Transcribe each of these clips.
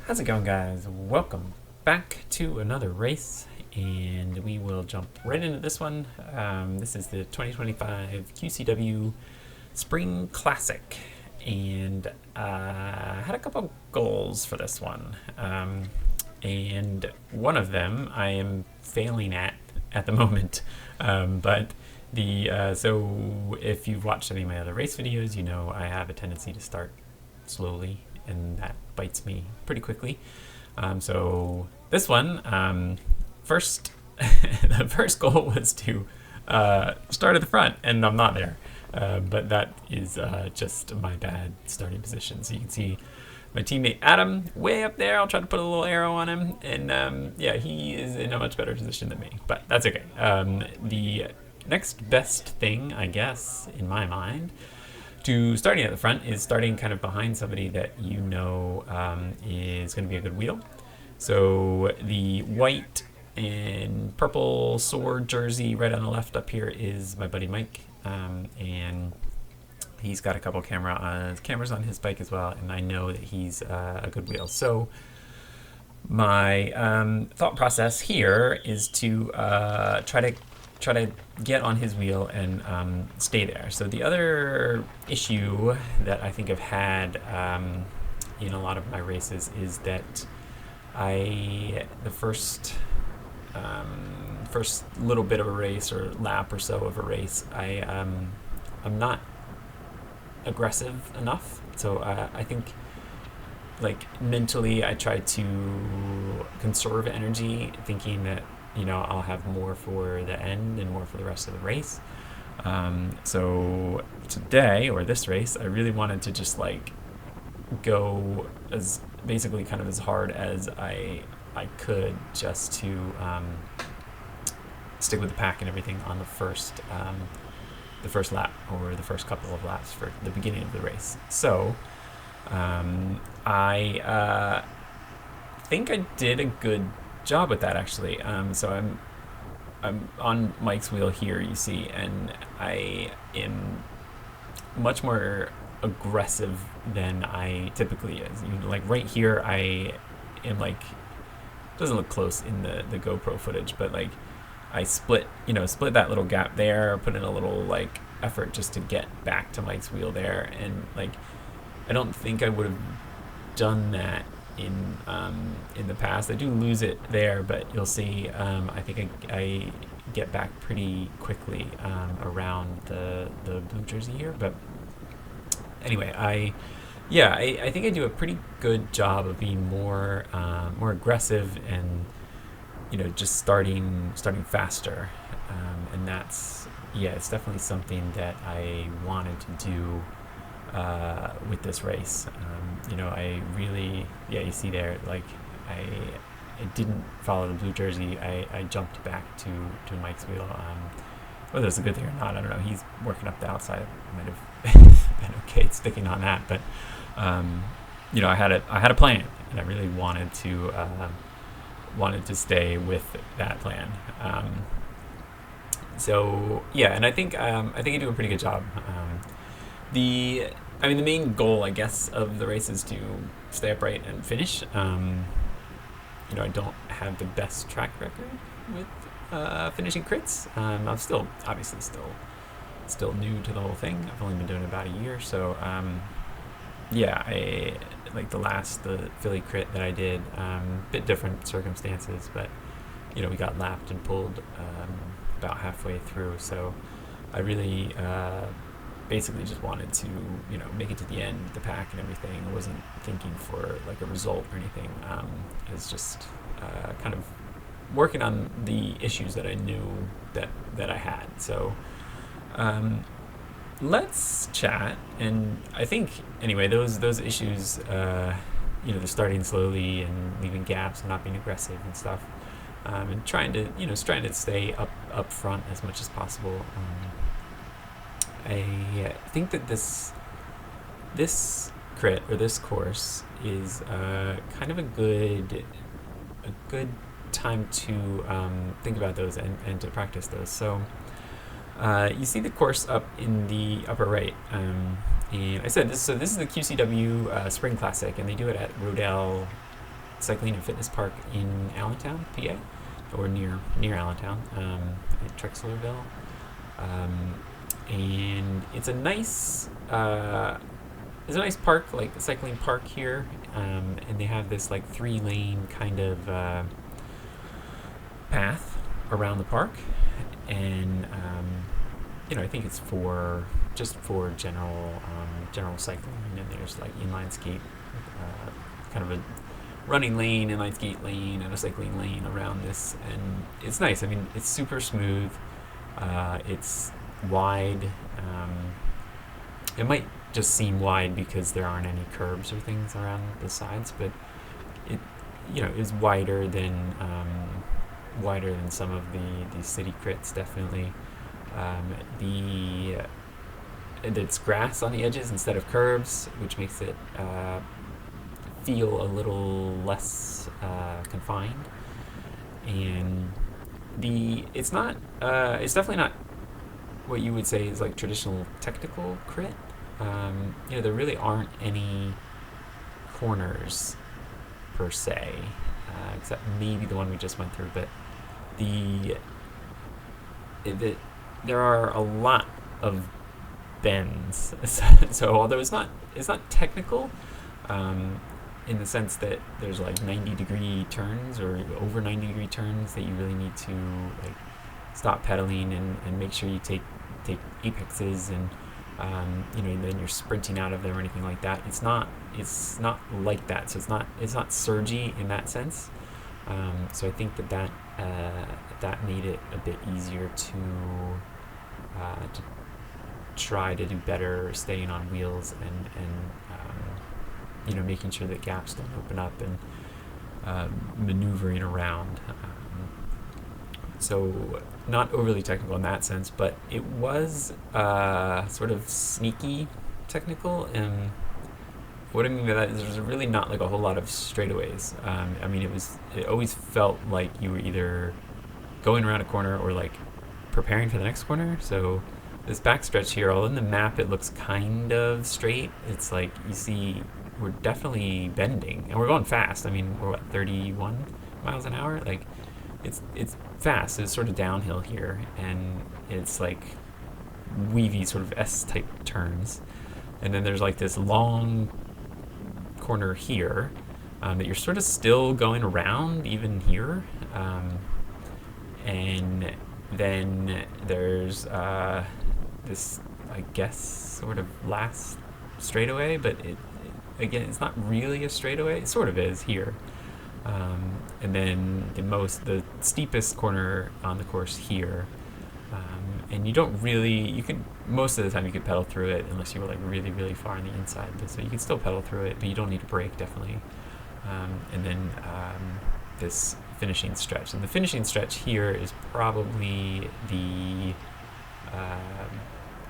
How's it going, guys? Welcome back to another race, and we will jump right into this one. This is the 2025 QCW Spring Classic, and I had a couple goals for this one, and one of them I am failing at the moment. But so if you've watched any of my other race videos, you know I have a tendency to start slowly, and that bites me pretty quickly. So this one, first, the first goal was to start at the front, and I'm not there. But that is just my bad starting position. So you can see my teammate Adam way up there. I'll try to put a little arrow on him, and yeah, he is in a much better position than me, but that's okay. The next best thing, I guess, in my mind, to starting at the front is starting kind of behind somebody that you know is going to be a good wheel. So the white and purple sword jersey right on the left up here is my buddy Mike, and he's got a couple cameras on his bike as well, and I know that he's a good wheel. So my thought process here is to try to get on his wheel and stay there. So the other issue that I think I've had in a lot of my races is that the first little bit of a race or lap or so of a race, I'm not aggressive enough. So I think, like, mentally I try to conserve energy, thinking that I'll have more for the end and more for the rest of the race. So today, or this race, I really wanted to just like go as basically kind of as hard as I could, just to stick with the pack and everything on the first lap, or the first couple of laps for the beginning of the race. So I think I did a good job with that, actually. So I'm on Mike's wheel here, you see, and I am much more aggressive than I typically is. Like right here, I am like, doesn't look close in the GoPro footage, but like I split that little gap there, put in a little like effort just to get back to Mike's wheel there, and like I don't think I would have done that in the past. I do lose it there, but you'll see I think I get back pretty quickly around the blue jersey here. But anyway, I think I do a pretty good job of being more aggressive, and just starting faster, and that's it's definitely something that I wanted to do with this race. I really, you see there, like I didn't follow the blue jersey. I jumped back to Mike's wheel. Whether it's a good thing or not, I don't know. He's working up the outside. It might have been okay sticking on that, but I had a plan, and I really wanted to stay with that plan. So yeah, and I think I do a pretty good job. The main goal, I guess, of the race is to stay upright and finish. I don't have the best track record with finishing crits. I'm still new to the whole thing. I've only been doing it about a year, so I like the Philly crit that I did. Bit different circumstances, but we got lapped and pulled about halfway through. So I really basically just wanted to make it to the end of the pack and everything. I wasn't thinking for like a result or anything. I was just kind of working on the issues that I knew that I had. So let's chat. And I think anyway, those issues, the starting slowly and leaving gaps and not being aggressive and stuff, and trying to stay up front as much as possible. I think that this crit, or this course, is kind of a good time to think about those and to practice those. So you see the course up in the upper right, and I said this. So this is the QCW Spring Classic, and they do it at Rodale cycling and fitness park in Allentown, PA, or near Allentown, in Trexlerville. Um, and it's a nice park, like a cycling park here, and they have this like 3-lane kind of path around the park, and I think it's for general cycling, and there's like inline skate, kind of a running lane, inline skate lane, and a cycling lane around this, and it's nice. I mean, it's super smooth. It's wide. It might just seem wide because there aren't any curbs or things around the sides, but it is wider than some of the city crits, definitely. It's grass on the edges instead of curbs, which makes it feel a little less confined. And it's definitely not what you would say is like traditional technical crit. There really aren't any corners per se, except maybe the one we just went through. But there are a lot of bends. So although it's not technical, in the sense that there's like 90-degree turns or over 90-degree turns that you really need to like stop pedaling and make sure you take apexes, and then you're sprinting out of them or anything like that. It's not like that. So it's not surgy in that sense. So I think that made it a bit easier to try to do better staying on wheels and making sure that gaps don't open up, and maneuvering around. So not overly technical in that sense, but it was sort of sneaky technical. And what I mean by that is there's really not like a whole lot of straightaways. I mean, it always felt like you were either going around a corner or like preparing for the next corner. So this backstretch here, although in the map it looks kind of straight, it's like you see we're definitely bending, and we're going fast. I mean, we're 31 miles an hour. Like it's fast. It's sort of downhill here, and it's like weavy sort of S-type turns. And then there's like this long corner here that you're sort of still going around even here. And then there's this, I guess, sort of last straightaway, but again, it's not really a straightaway. It sort of is here. And then the steepest corner on the course here. And most of the time you could pedal through it unless you were like really, really far on the inside. But so you can still pedal through it, but you don't need to brake, definitely. And then this finishing stretch. And the finishing stretch here is probably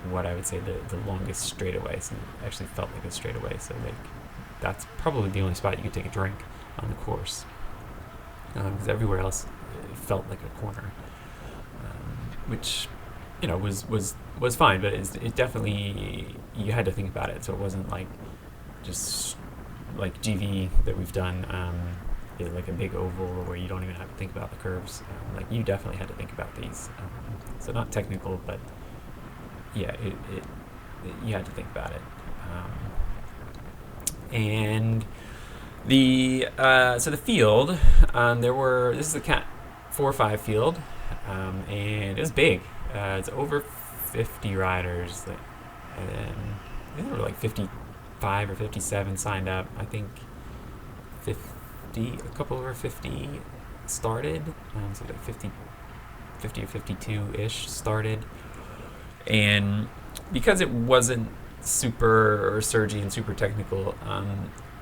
what I would say the longest straightaway. So it actually felt like a straightaway. So like that's probably the only spot you could take a drink on the course, because everywhere else it felt like a corner, which was fine, but it definitely, you had to think about it. So it wasn't like just like GV that we've done, is like a big oval where you don't even have to think about the curves. Like you definitely had to think about these. So not technical, but yeah, you had to think about it. And the field, this is a Cat 4-5 field, and it was big. It's over 50 riders, and I think there were like 55 or 57 signed up. I think a couple over 50 started, so like 50 or 52-ish started. And because it wasn't super surgy and super technical,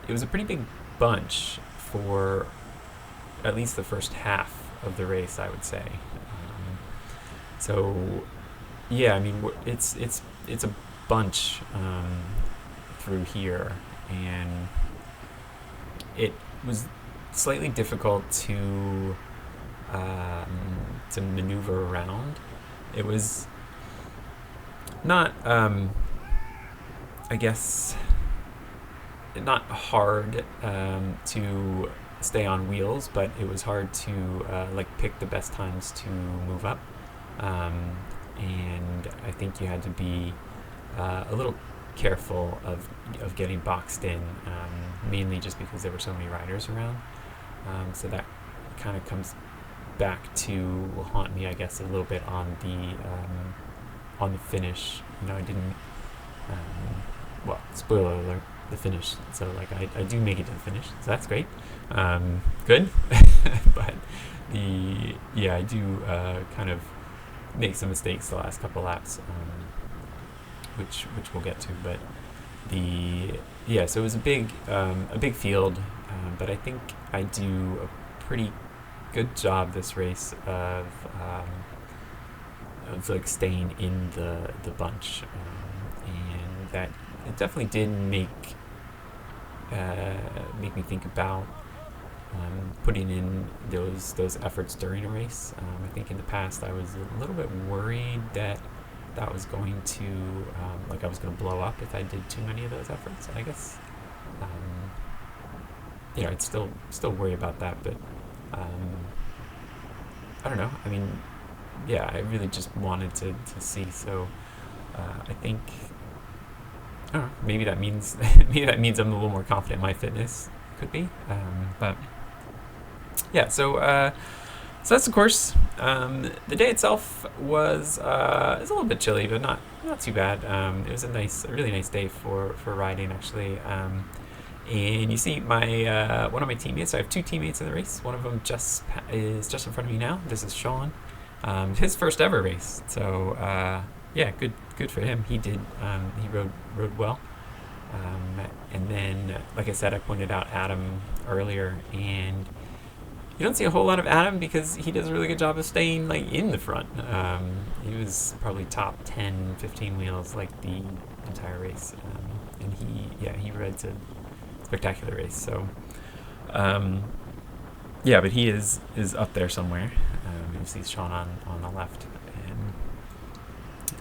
it was a pretty big bunch for at least the first half of the race, I would say. So yeah, I mean, it's a bunch through here, and it was slightly difficult to maneuver around. It was not, I guess, not hard to stay on wheels, but it was hard to like pick the best times to move up. And I think you had to be a little careful of getting boxed in, mainly just because there were so many riders around. So that kind of comes back to haunt me, I guess, a little bit on the finish. I didn't. Well, spoiler alert, the finish. So like I do make it to the finish, so that's great. Good, but I do kind of make some mistakes the last couple laps, which we'll get to. But so it was a big field, but I think I do a pretty good job this race of like staying in the bunch, and that it definitely did make me think about putting in those efforts during a race. I think in the past I was a little bit worried that was going to I was going to blow up if I did too many of those efforts. I guess I'd still worry about that, but I don't know. I mean, I really just wanted to see. So I think I don't know. Maybe that means I'm a little more confident in my fitness. Could be, but yeah. So that's the course. The day itself was a little bit chilly, but not too bad. It was a really nice day for riding, actually. And you see my one of my teammates. I have two teammates in the race. One of them is just in front of me now. This is Sean. His first ever race. So good for him. He did. He rode well. And then, like I said, I pointed out Adam earlier, and you don't see a whole lot of Adam because he does a really good job of staying like in the front. He was probably top 10, 15 wheels like the entire race, and he rides a spectacular race. So, but he is up there somewhere. You see Sean on the left, and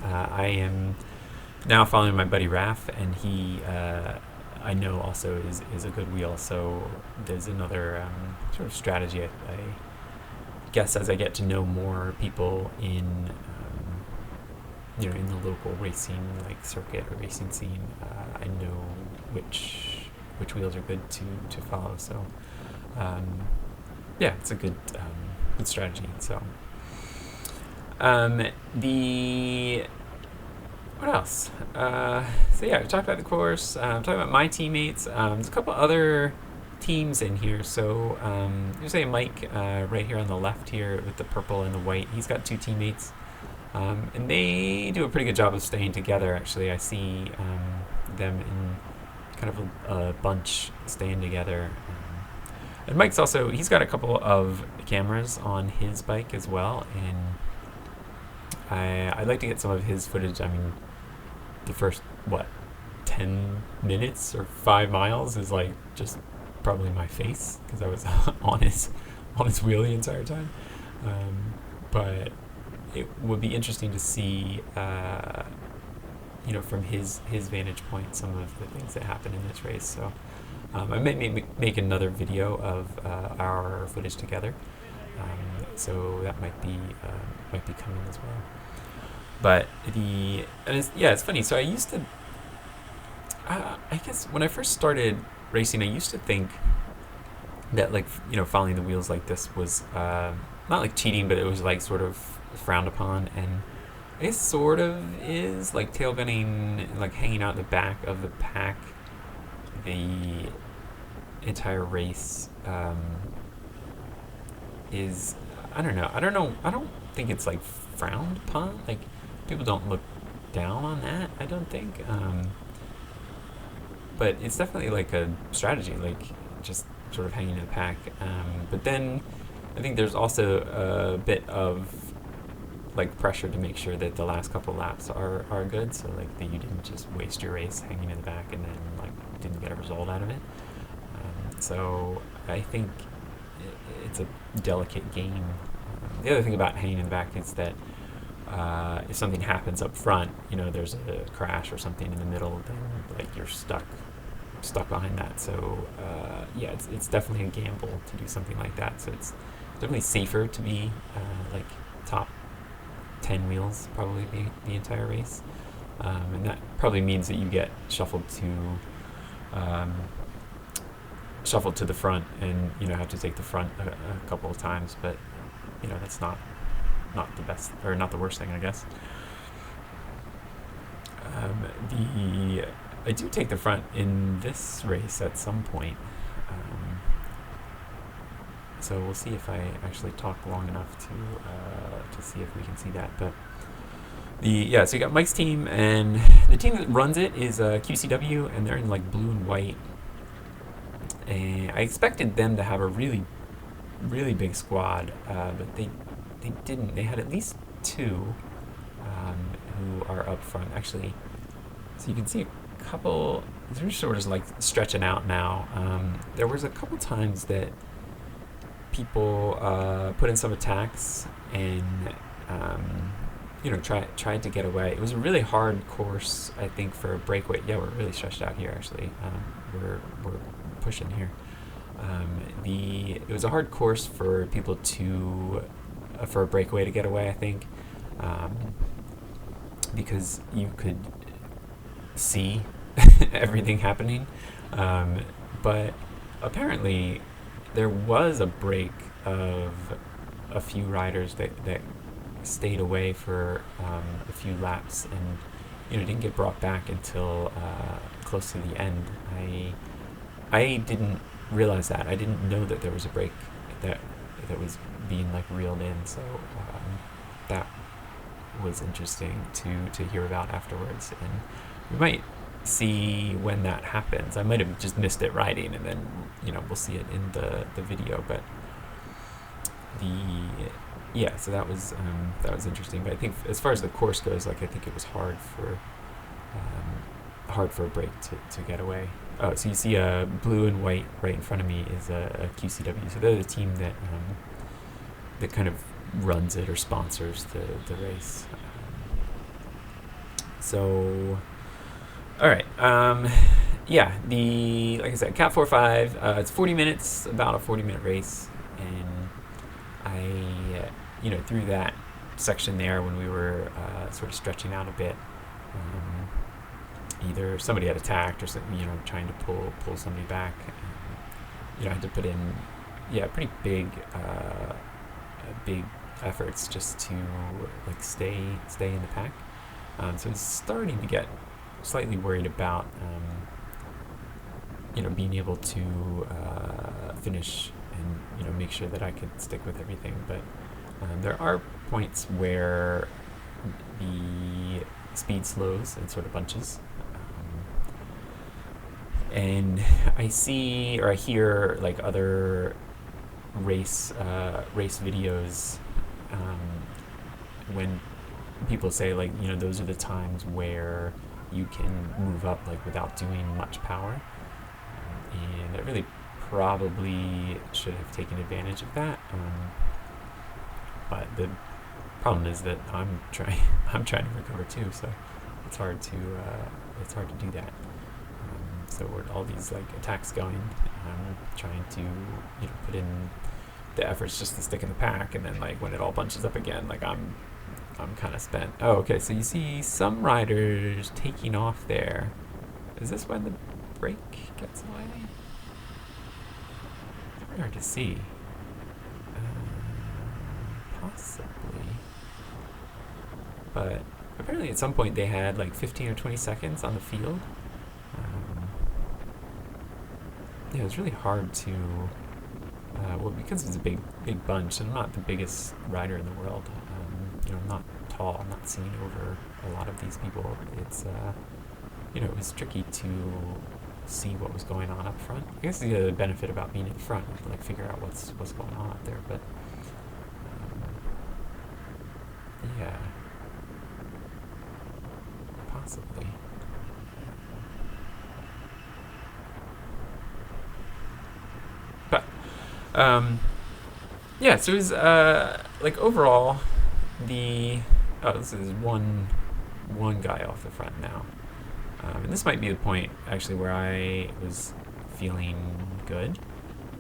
I am now following my buddy Raph, and he I know also is a good wheel. So there's another sort of strategy I guess as I get to know more people in in the local racing like circuit or racing scene, I know which wheels are good to follow. So it's a good strategy. So what else? We talked about the course. Talking about my teammates. There's a couple other teams in here. So there's Mike right here on the left here with the purple and the white. He's got two teammates, and they do a pretty good job of staying together. Actually, I see them in kind of a bunch staying together. And Mike's he's got a couple of cameras on his bike as well, and I'd like to get some of his footage. I mean, the first 10 minutes or 5 miles is like just probably my face because I was on his wheel the entire time. But it would be interesting to see from his vantage point some of the things that happened in this race. So I may make another video of our footage together. So that might be coming as well. But it's funny. So I used to, I guess when I first started racing, I used to think that following the wheels like this was not like cheating, but it was like sort of frowned upon, and I guess sort of is like tailgunning, like hanging out the back of the pack the entire race is I don't know. I don't think it's like frowned upon. Like people don't look down on that. I don't think. But it's definitely like a strategy, like just sort of hanging in the pack. But then I think there's also a bit of like pressure to make sure that the last couple laps are good. So like that you didn't just waste your race hanging in the back and then like didn't get a result out of it. So I think it's a delicate game. The other thing about hanging in the back is that if something happens up front, there's a crash or something in the middle, then like you're stuck stuck behind that. So yeah, it's definitely a gamble to do something like that. So it's definitely safer to be like top 10 wheels probably the entire race, and that probably means that you get um, shuffled to the front, and have to take the front a couple of times. But that's not the best or not the worst thing, I guess. The I do take the front in this race at some point. So we'll see if I actually talk long enough to see if we can see that. But so you got Mike's team, and the team that runs it is QCW, and they're in like blue and white. And I expected them to have a really, really big squad, but they didn't. They had at least two who are up front. Actually, so you can see a couple. They're sort of like stretching out now. There was a couple times that people put in some attacks and tried to get away. It was a really hard course, I think, for a breakaway. Yeah, we're really stretched out here. Actually, we're pushing here. It was a hard course for people to for a breakaway to get away, I think, because you could see everything happening, but apparently there was a break of a few riders that stayed away for a few laps, and didn't get brought back until close to the end. I didn't realize that. I didn't know that there was a break that was being like reeled in. So that was interesting to hear about afterwards, and we might see when that happens. I might have just missed it riding, and then we'll see it in the video. But so that was interesting. But I think as far as the course goes, like I think it was hard for a break to get away. Oh, so you see blue and white right in front of me is a QCW. So they're the team that kind of runs it or sponsors the race. So, all right. Like I said, Cat 4-5. It's 40 minutes, about a 40-minute race, and I, through that section there when we were sort of stretching out a bit. Either somebody had attacked or trying to pull somebody back. I had to put in pretty big efforts just to like stay in the pack. So I was starting to get slightly worried about being able to finish and make sure that I could stick with everything. But there are points where the speed slows and sort of bunches. And I see or I hear like other race videos when people say like those are the times where you can move up like without doing much power, and I really probably should have taken advantage of that. But the problem is that I'm trying to recover too, so it's hard to do that. So with all these like attacks going, I'm trying to put in the efforts just to stick in the pack, and then like when it all bunches up again, like I'm kind of spent. Oh, okay. So you see some riders taking off there. Is this when the brake gets away? It's very hard to see. Possibly. But apparently at some point they had like 15 or 20 seconds on the field. It was really hard to, because it's a big bunch, and I'm not the biggest rider in the world. I'm not tall. I'm not seeing over a lot of these people. It's, it was tricky to see what was going on up front. I guess the benefit about being in front is to like figure out what's going on up there. But possibly. But so it was like overall this is one guy off the front now. And this might be the point actually where I was feeling good,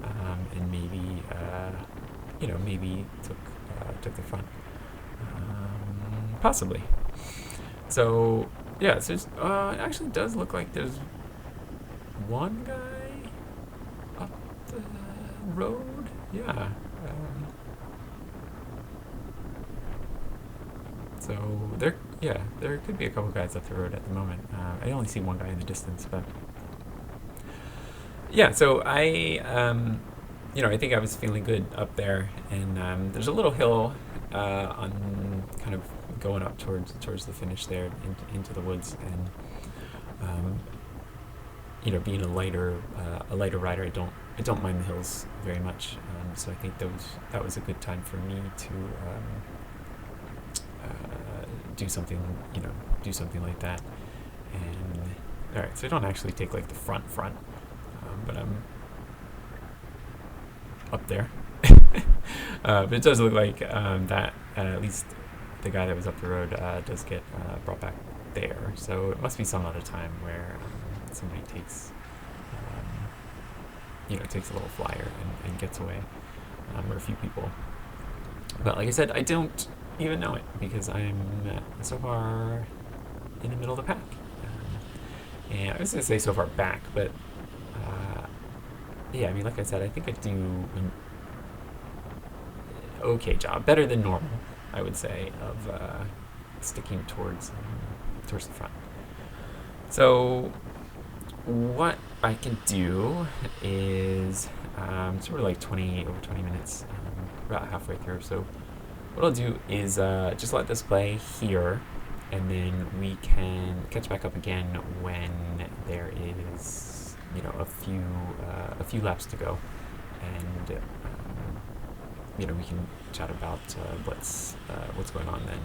and maybe maybe took the front, possibly. So yeah, so it actually does look like there's one guy up the road. Yeah. So there could be a couple guys up the road at the moment. I only see one guy in the distance, but yeah. So I think I was feeling good up there, and there's a little hill on kind of going up towards the finish there into the woods, and being a lighter rider, I don't mind the hills very much. So I think that was a good time for me to do something like that. And all right, so I don't actually take like the front, but I'm up there. But it does look like that at least the guy that was up the road does get brought back there. So it must be some other time where somebody takes takes a little flyer and gets away, or a few people. But like I said, I don't even know it because I'm so far in the middle of the pack. And I was going to say so far back, but yeah, I mean, like I said, I think I do an okay job, better than normal, I would say, of sticking towards the front. So what I can do is sort of like over 20 minutes, about halfway through. So what I'll do is just let this play here, and then we can catch back up again when there is a few laps to go, and we can chat about what's going on then.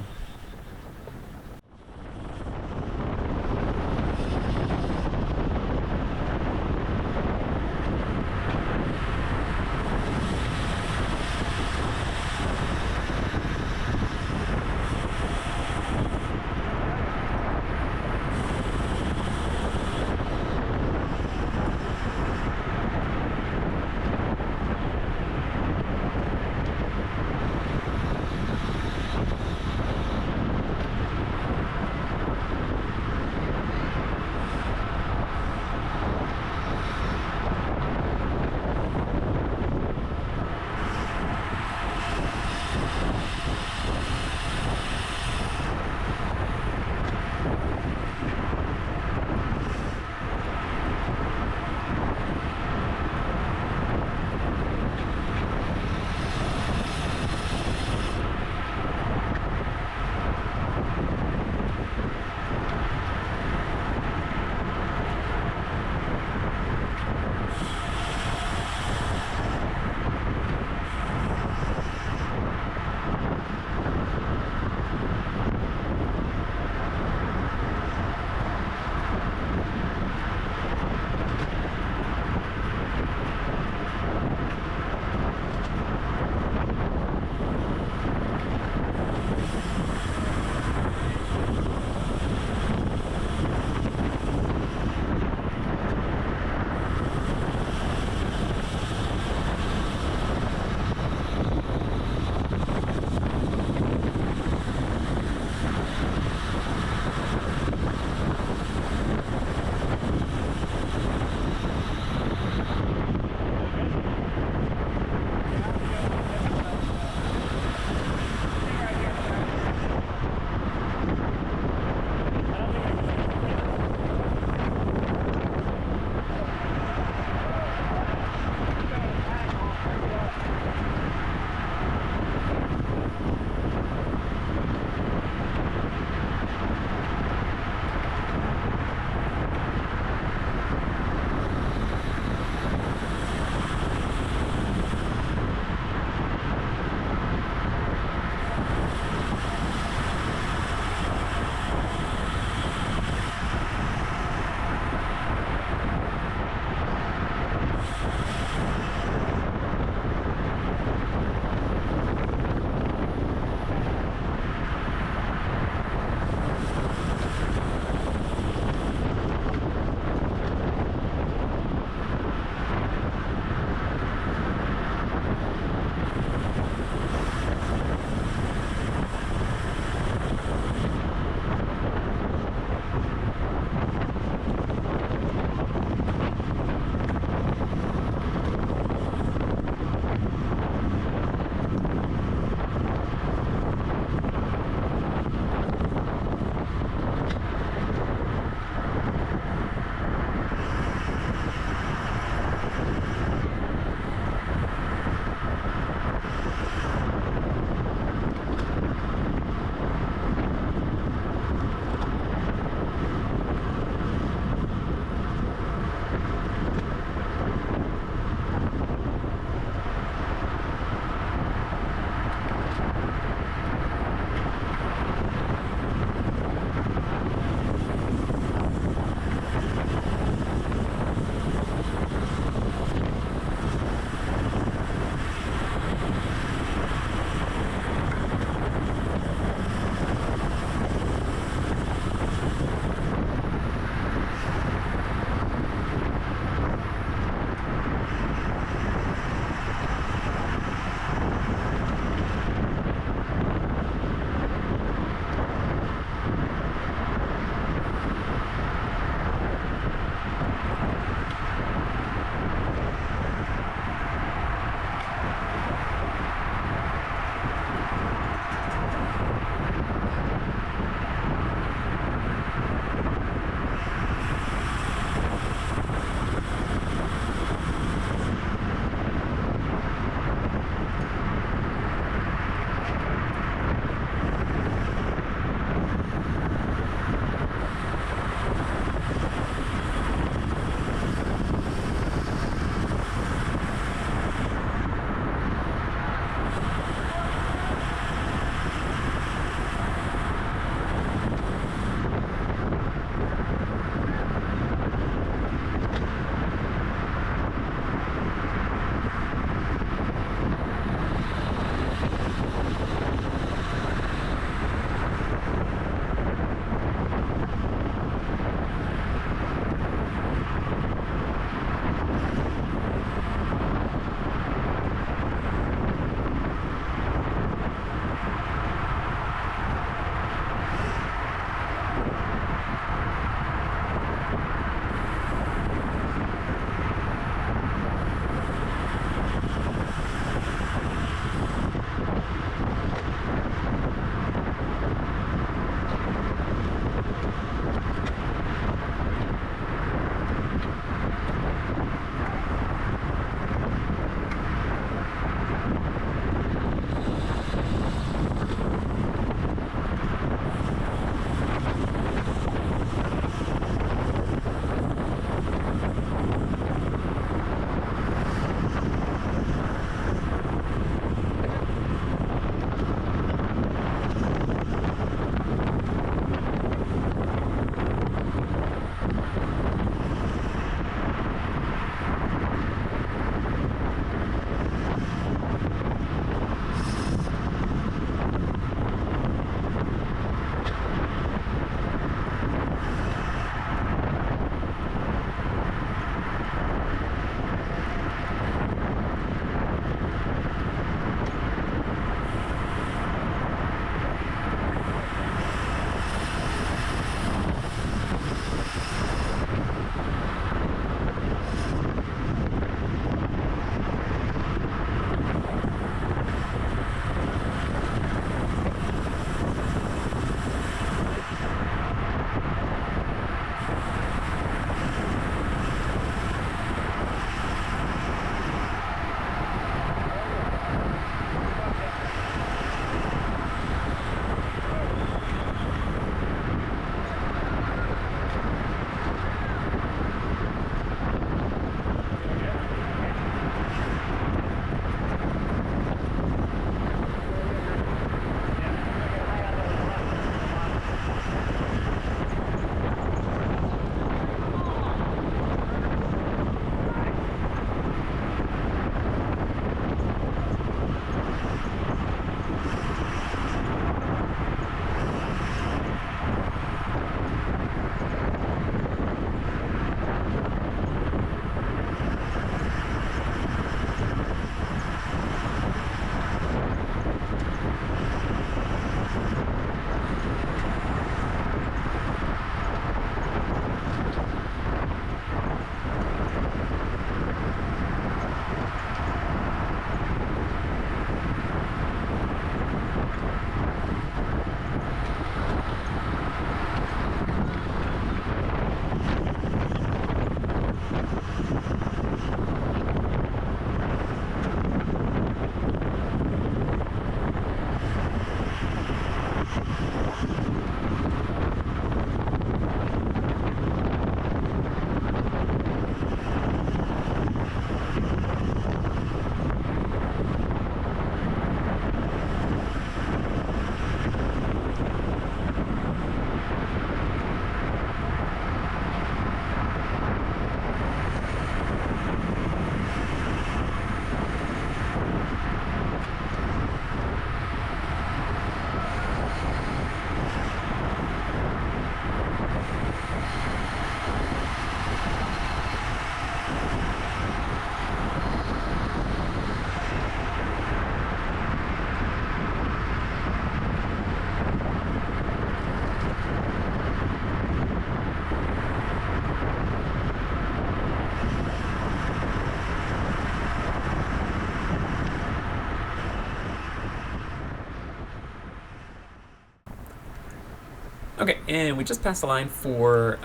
Okay, and we just passed the line for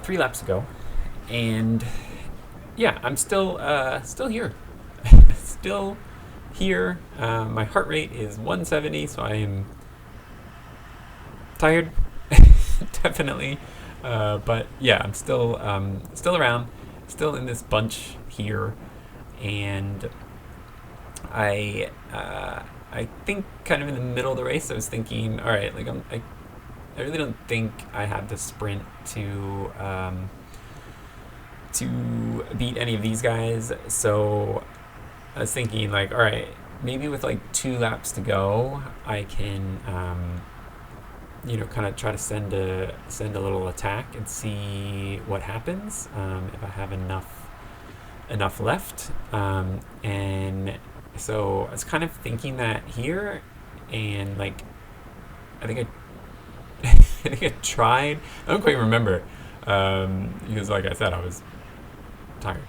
3 laps ago, and yeah, I'm still here, still here. My heart rate is 170, so I am tired, definitely. But yeah, I'm still around, still in this bunch here, and I think kind of in the middle of the race, I was thinking, all right, like I really don't think I have the sprint to beat any of these guys. So I was thinking, like, all right, maybe with like 2 laps to go, I can kind of try to send a little attack and see what happens, if I have enough left. And so I was kind of thinking that here, and like I think I I think I tried. I don't quite remember, because like I said, I was tired.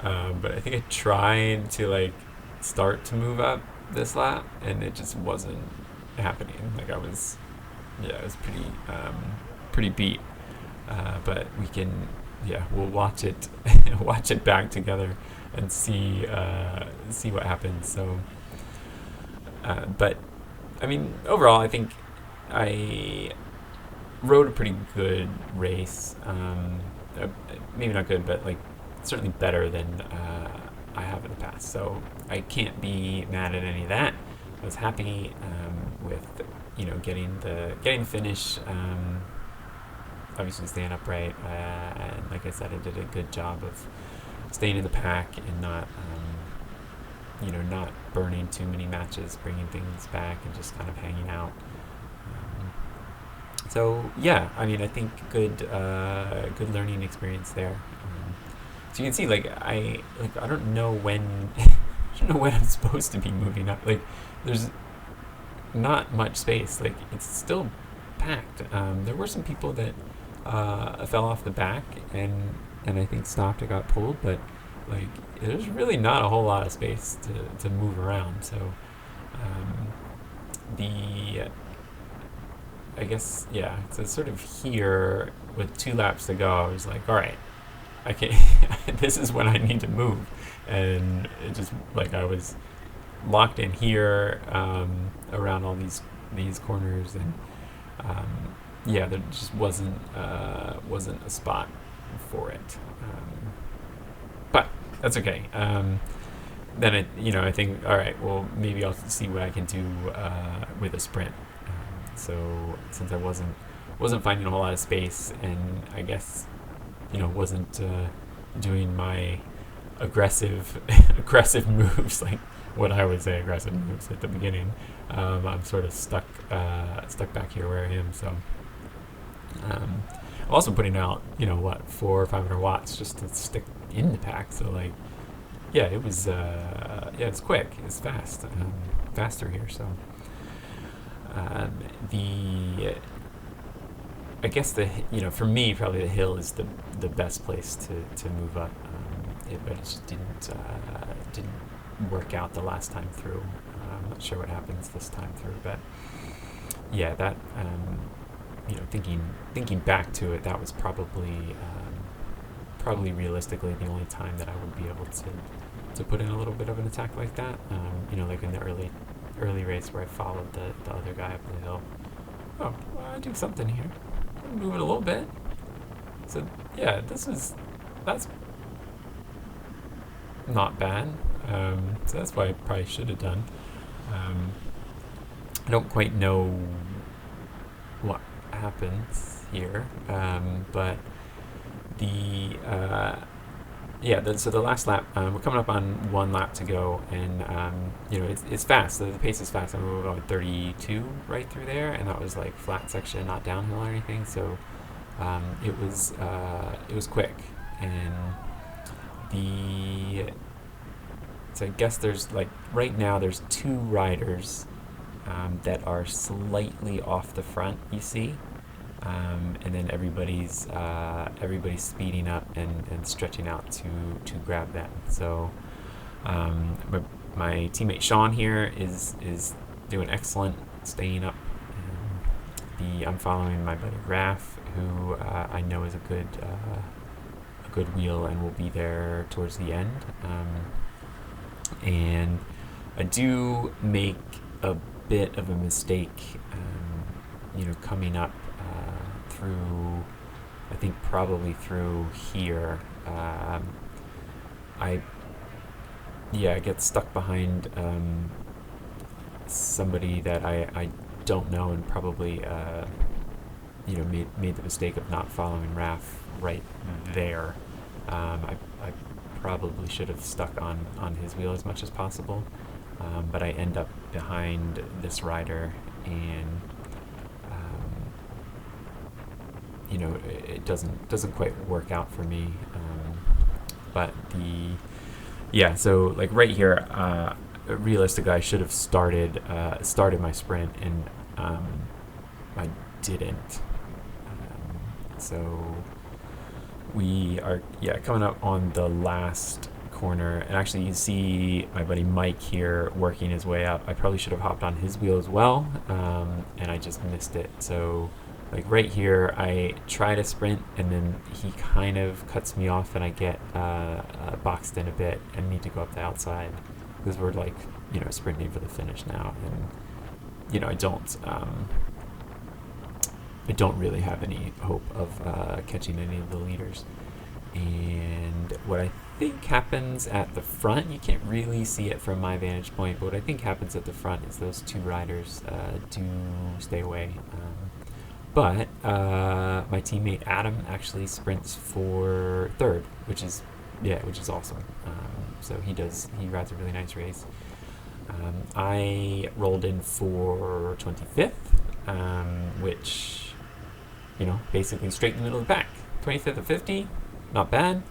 But I think I tried to like start to move up this lap, and it just wasn't happening. Like it was pretty beat. But we'll watch it, watch it back together, and see what happens. So, but I mean, overall, I think I rode a pretty good race. Maybe not good, but like certainly better than I have in the past. So I can't be mad at any of that. I was happy with getting the finish. Obviously staying upright, and like I said, I did a good job of staying in the pack and not burning too many matches, bringing things back, and just kind of hanging out. So yeah, I mean, I think good learning experience there. So you can see, like I don't know when I don't know when I'm supposed to be moving up. Like there's not much space. Like it's still packed. There were some people that fell off the back and I think stopped or got pulled, but like there's really not a whole lot of space to move around. So I guess, yeah, so sort of here with 2 laps to go, I was like, all right, I can this is when I need to move. And it just, like, I was locked in here, around all these corners, and there just wasn't a spot for it. But that's okay. Then I think, all right, well, maybe I'll see what I can do with a sprint. So since I wasn't finding a whole lot of space, and I guess wasn't doing my aggressive moves, like what I would say aggressive moves at the beginning, I'm sort of stuck back here where I am. So I'm also putting out 400 or 500 watts just to stick in the pack. So like it was it's quick, it's fast, faster here. So I guess for me, probably the hill is the best place to move up. But it just didn't work out the last time through. I'm not sure what happens this time through, but yeah, that thinking back to it, that was probably realistically the only time that I would be able to put in a little bit of an attack like that. Like in the early race where I followed the other guy up the hill. Oh, well, I do something here. I'm moving a little bit. So yeah, that's not bad. So that's what I probably should have done. I don't quite know what happens here, but so the last lap, we're coming up on 1 lap to go, and it's fast. The pace is fast. I'm going 32 right through there, and that was like flat section, not downhill or anything. So it was quick, and so I guess there's like right now there's 2 riders that are slightly off the front. You see. And then everybody's speeding up and stretching out to grab that. So my teammate Sean here is doing excellent, staying up I'm following my buddy Raph, who I know is a good wheel and will be there towards the end. And I do make a bit of a mistake, coming up through, I think probably through here. I get stuck behind somebody that I don't know, and probably made the mistake of not following Raph right there. I probably should have stuck on his wheel as much as possible, but I end up behind this rider, and it doesn't quite work out for me. But so like right here, realistically, I should have started my sprint, and I didn't. So we are coming up on the last corner, and actually you see my buddy Mike here working his way up. I probably should have hopped on his wheel as well, and I just missed it. So like right here, I try to sprint, and then he kind of cuts me off, and I get boxed in a bit and need to go up the outside, because we're like sprinting for the finish now, and I don't really have any hope of catching any of the leaders. And what I think happens at the front, you can't really see it from my vantage point, but what I think happens at the front is those two riders do stay away. But my teammate Adam actually sprints for third, which is awesome. So he rides a really nice race. I rolled in for 25th, which basically straight in the middle of the pack. 25th of 50, not bad.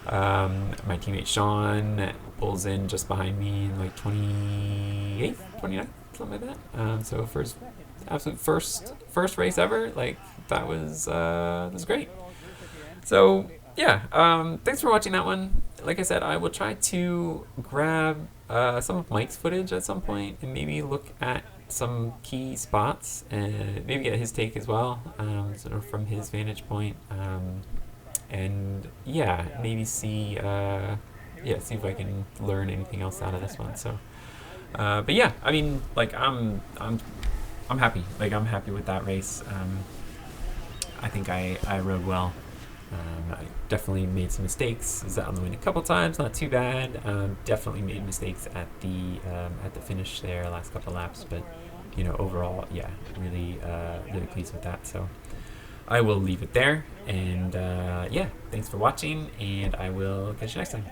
My teammate Sean pulls in just behind me in like 28th, 29th, something like that. So absolute first race ever, like that was great. So thanks for watching that one. Like I said, I will try to grab some of Mike's footage at some point, and maybe look at some key spots, and maybe get his take as well, sort of from his vantage point, and maybe see if I can learn anything else out of this one. So I mean, like I'm happy. Like I'm happy with that race. I think I rode well. I definitely made some mistakes. Was out on the wing a couple times, not too bad. Definitely made mistakes at the finish there, last couple laps, but overall, really pleased with that. So I will leave it there, and thanks for watching, and I will catch you next time.